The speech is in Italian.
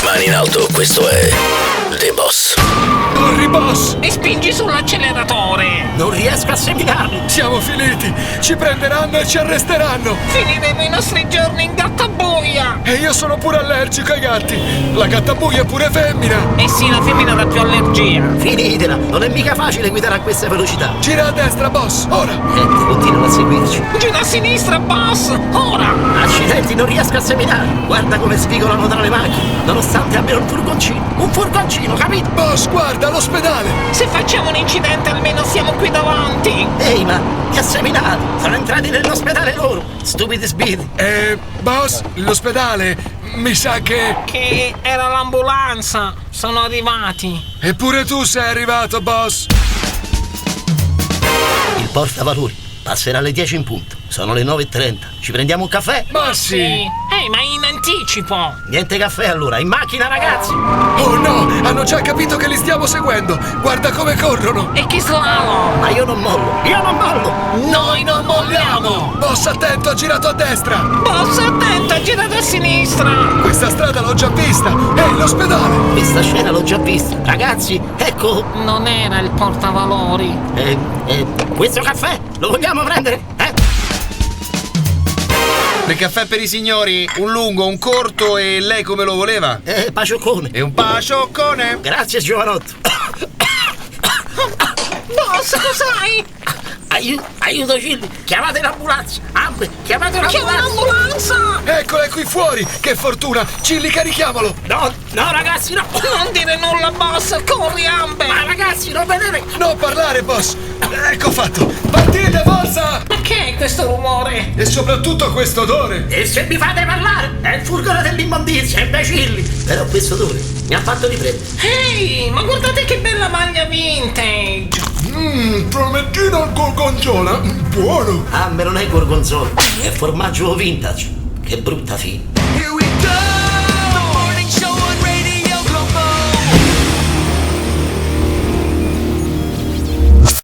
Mani in alto, questo è The Boss. Corri, boss! E spingi sull'acceleratore! Non riesco a seminarli! Siamo finiti! Ci prenderanno e ci arresteranno! Finiremo i nostri giorni in gattabuia! E io sono pure allergico ai gatti! La gattabuia è pure femmina! Eh sì, la femmina dà più allergia! Finitela! Non è mica facile guidare a questa velocità! Gira a destra, boss! Ora! Continuano a seguirci! Gira a sinistra, boss! Ora! Accidenti, non riesco a seminare! Guarda come spigolano tra le macchine! Nonostante abbiano un furgoncino! Un furgoncino, capito? Boss, guarda, l'ospedale! Se facciamo un incidente almeno siamo qui davanti! Ehi, ma che ha seminato? Sono entrati nell'ospedale loro! Stupidi sbirri! Boss, l'ospedale! Mi sa Che era l'ambulanza! Sono arrivati! Eppure tu sei arrivato, boss! Il portavalori passerà alle 10 in punto. Sono le 9:30. Ci prendiamo un caffè? Ma sì! Ehi, ma in anticipo! Niente caffè allora, in macchina ragazzi! Oh no! Hanno già capito che li stiamo seguendo! Guarda come corrono! E che slalom! Ma io non mollo! Io non mollo! Noi non molliamo! Boss, attento, ha girato a destra! Boss, attento, ha girato a sinistra! Questa strada l'ho già vista! Ehi, l'ospedale! Questa scena l'ho già vista! Ragazzi, ecco! Non era il portavalori! Questo caffè lo vogliamo prendere? Il caffè per i signori, un lungo, un corto e lei come lo voleva? Pacioccone! E un pacioccone! Grazie giovanotto! Boss, cos'hai? Aiuto Cilli! Chiamate l'ambulanza! Chiamate Chiama l'ambulanza! l'ambulanza! Eccolo, è qui fuori! Che fortuna! Cilli, carichiamolo! No, ragazzi, no! Non dire nulla, boss! Corri, Amber! Ma ragazzi, non vedete! Non parlare, boss! Ecco fatto! Partite, forza! Ma che è questo rumore? E soprattutto questo odore! E se mi fate parlare, è il furgone dell'immondizia, imbecilli! Però questo odore mi ha fatto riprendere. Ehi, ma guardate che bella maglia vintage! Promettino al gorgonzola! Buono! Ah, me non è gorgonzola, è formaggio vintage. Che brutta fine.